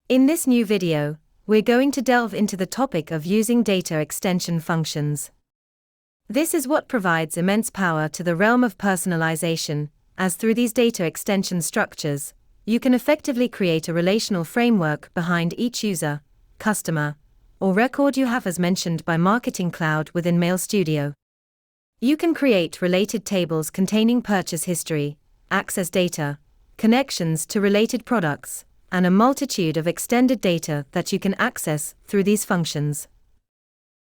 In this new video, we're going to delve into the topic of using data extension functions. This is what provides immense power to the realm of personalization, as through these data extension structures, you can effectively create a relational framework behind each user, customer, or record you have as mentioned by Marketing Cloud within Mail Studio. You can create related tables containing purchase history, access data, connections to related products, and a multitude of extended data that you can access through these functions.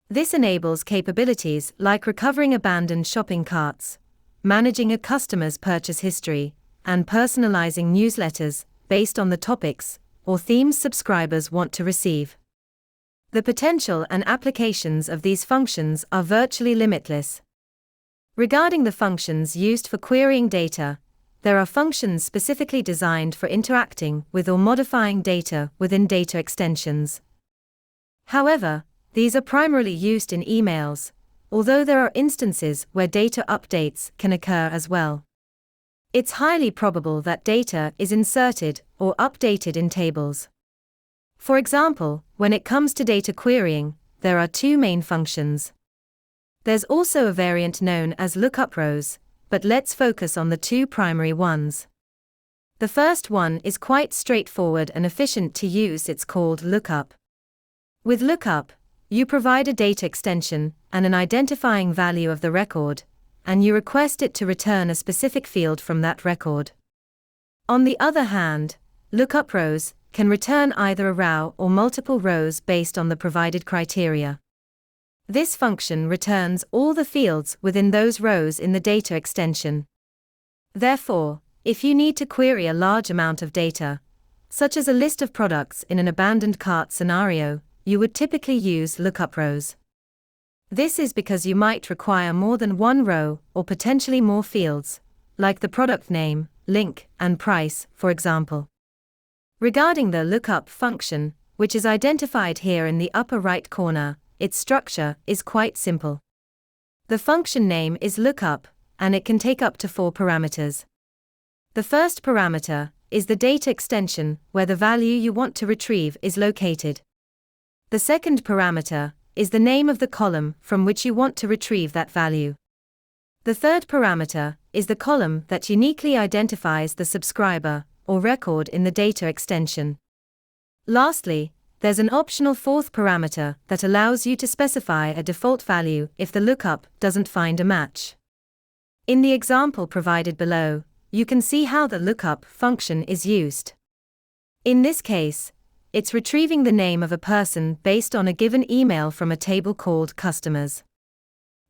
This enables capabilities like recovering abandoned shopping carts, managing a customer's purchase history, and personalizing newsletters based on the topics or themes subscribers want to receive. The potential and applications of these functions are virtually limitless. Regarding the functions used for querying data, there are functions specifically designed for interacting with or modifying data within data extensions. However, these are primarily used in emails, although there are instances where data updates can occur as well. It's highly probable that data is inserted or updated in tables. For example, when it comes to data querying, there are two main functions. There's also a variant known as LookupRows, but let's focus on the two primary ones. The first one is quite straightforward and efficient to use. It's called Lookup. With Lookup, you provide a data extension and an identifying value of the record, and you request it to return a specific field from that record. On the other hand, LookupRows can return either a row or multiple rows based on the provided criteria. This function returns all the fields within those rows in the data extension. Therefore, if you need to query a large amount of data, such as a list of products in an abandoned cart scenario, you would typically use LookupRows. This is because you might require more than one row or potentially more fields, like the product name, link, and price, for example. Regarding the lookup function, which is identified here in the upper right corner, its structure is quite simple. The function name is lookup, and it can take up to 4 parameters. The first parameter is the data extension where the value you want to retrieve is located. The second parameter is the name of the column from which you want to retrieve that value. The third parameter is the column that uniquely identifies the subscriber or record in the data extension. Lastly, there's an optional fourth parameter that allows you to specify a default value if the lookup doesn't find a match. In the example provided below, you can see how the lookup function is used. In this case, it's retrieving the name of a person based on a given email from a table called customers.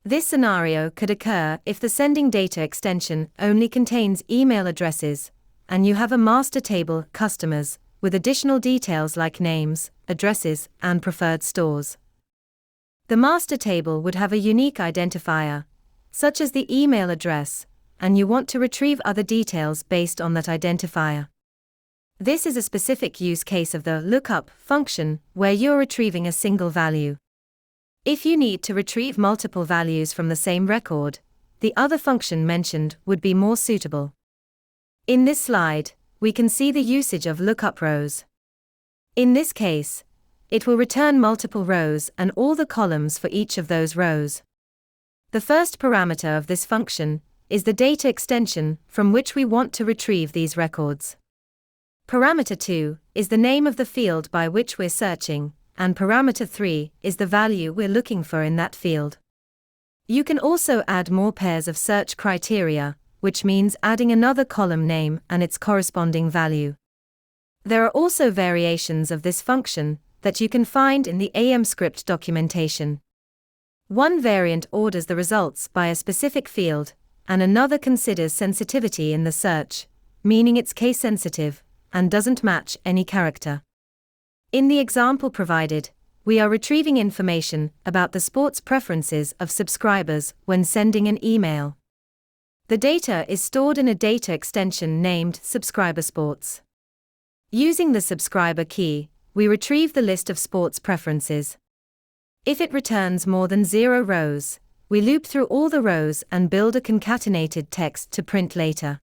This scenario could occur if the sending data extension only contains email addresses, and you have a master table, customers, with additional details like names, addresses, and preferred stores. The master table would have a unique identifier, such as the email address, and you want to retrieve other details based on that identifier. This is a specific use case of the lookup function where you're retrieving a single value. If you need to retrieve multiple values from the same record, the other function mentioned would be more suitable. In this slide, we can see the usage of LookupRows. In this case, it will return multiple rows and all the columns for each of those rows. The first parameter of this function is the data extension from which we want to retrieve these records. Parameter 2 is the name of the field by which we're searching, and parameter 3 is the value we're looking for in that field. You can also add more pairs of search criteria, which means adding another column name and its corresponding value. There are also variations of this function that you can find in the AMPscript documentation. One variant orders the results by a specific field, and another considers sensitivity in the search, meaning it's case sensitive, and doesn't match any character. In the example provided, we are retrieving information about the sports preferences of subscribers when sending an email. The data is stored in a data extension named Subscriber Sports. Using the subscriber key, we retrieve the list of sports preferences. If it returns more than 0 rows, we loop through all the rows and build a concatenated text to print later.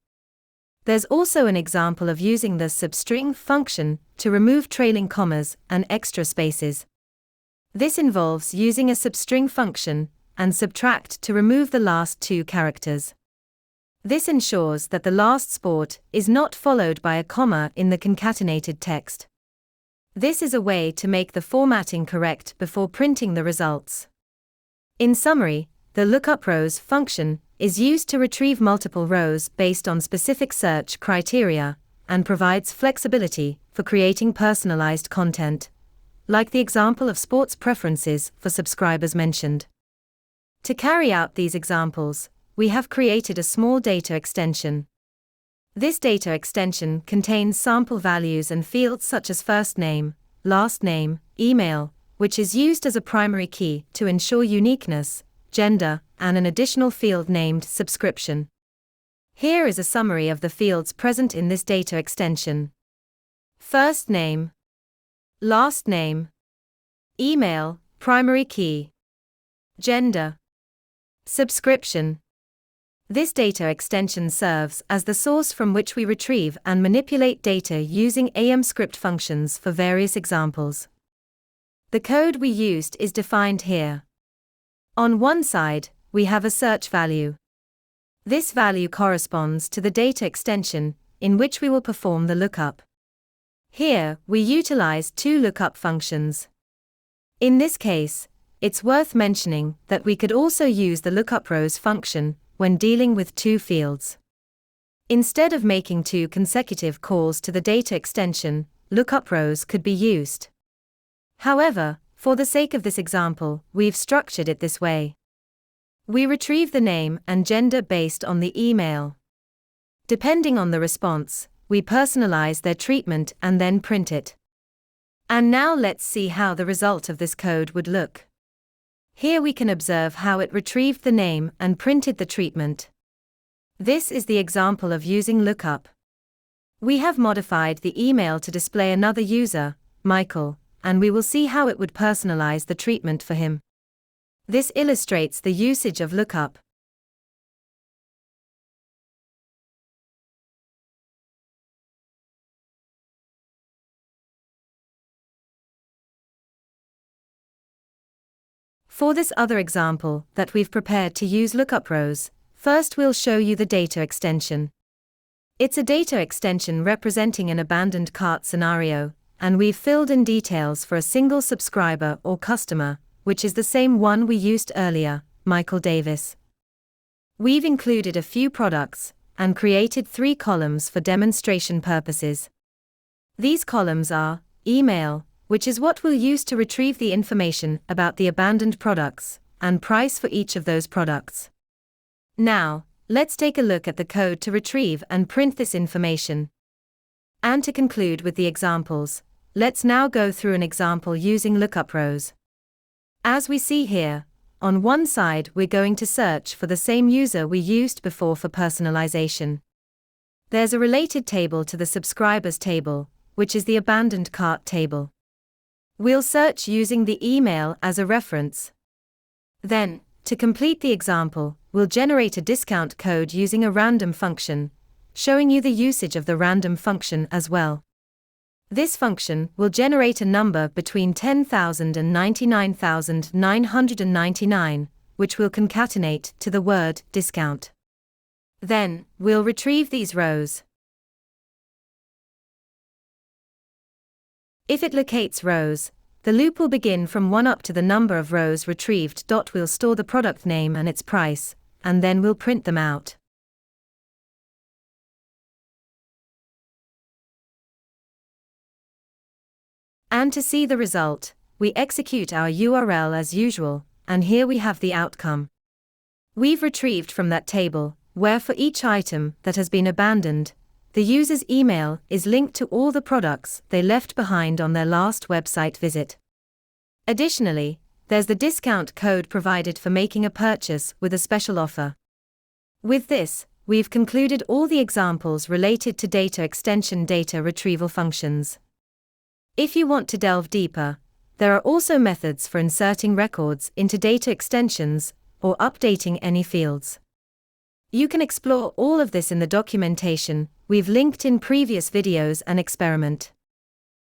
There's also an example of using the substring function to remove trailing commas and extra spaces. This involves using a substring function and subtract to remove the last two characters. This ensures that the last sport is not followed by a comma in the concatenated text. This is a way to make the formatting correct before printing the results. In summary, the LookupRows function is used to retrieve multiple rows based on specific search criteria and provides flexibility for creating personalized content, like the example of sports preferences for subscribers mentioned. To carry out these examples, we have created a small data extension. This data extension contains sample values and fields such as first name, last name, email, which is used as a primary key to ensure uniqueness, gender, and an additional field named subscription. Here is a summary of the fields present in this data extension. First name, last name, email, primary key, gender, subscription. This data extension serves as the source from which we retrieve and manipulate data using AMPscript functions for various examples. The code we used is defined here. On one side, we have a search value. This value corresponds to the data extension in which we will perform the lookup. Here, we utilize two lookup functions. In this case, it's worth mentioning that we could also use the LookupRows function when dealing with two fields. Instead of making two consecutive calls to the data extension, LookupRows could be used. However, for the sake of this example, we've structured it this way. We retrieve the name and gender based on the email. Depending on the response, we personalize their treatment and then print it. And now let's see how the result of this code would look. Here we can observe how it retrieved the name and printed the treatment. This is the example of using lookup. We have modified the email to display another user, Michael, and we will see how it would personalize the treatment for him. This illustrates the usage of lookup. For this other example that we've prepared to use LookupRows, first we'll show you the data extension. It's a data extension representing an abandoned cart scenario, and we've filled in details for a single subscriber or customer, which is the same one we used earlier, Michael Davis. We've included a few products and created 3 columns for demonstration purposes. These columns are email, which is what we'll use to retrieve the information about the abandoned products, and price for each of those products. Now, let's take a look at the code to retrieve and print this information. And to conclude with the examples, let's now go through an example using LookupRows. As we see here, on one side we're going to search for the same user we used before for personalization. There's a related table to the subscribers table, which is the abandoned cart table. We'll search using the email as a reference. Then, to complete the example, we'll generate a discount code using a random function, showing you the usage of the random function as well. This function will generate a number between 10,000 and 99,999, which will concatenate to the word discount. Then, we'll retrieve these rows. If it locates rows, the loop will begin from 1 up to the number of rows retrieved. We'll store the product name and its price, and then we'll print them out. And to see the result, we execute our URL as usual, and here we have the outcome. We've retrieved from that table, where for each item that has been abandoned, the user's email is linked to all the products they left behind on their last website visit. Additionally, there's the discount code provided for making a purchase with a special offer. With this, we've concluded all the examples related to data extension data retrieval functions. If you want to delve deeper, there are also methods for inserting records into data extensions or updating any fields. You can explore all of this in the documentation we've linked in previous videos and experiment.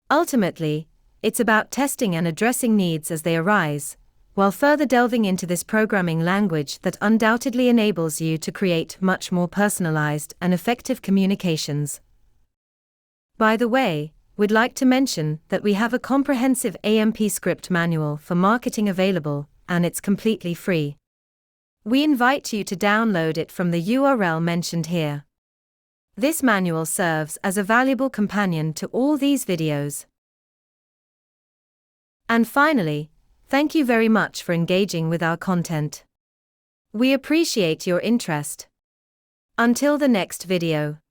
Ultimately, it's about testing and addressing needs as they arise, while further delving into this programming language that undoubtedly enables you to create much more personalized and effective communications. By the way, we'd like to mention that we have a comprehensive AMPscript manual for marketing available, and it's completely free. We invite you to download it from the URL mentioned here. This manual serves as a valuable companion to all these videos. And finally, thank you very much for engaging with our content. We appreciate your interest. Until the next video.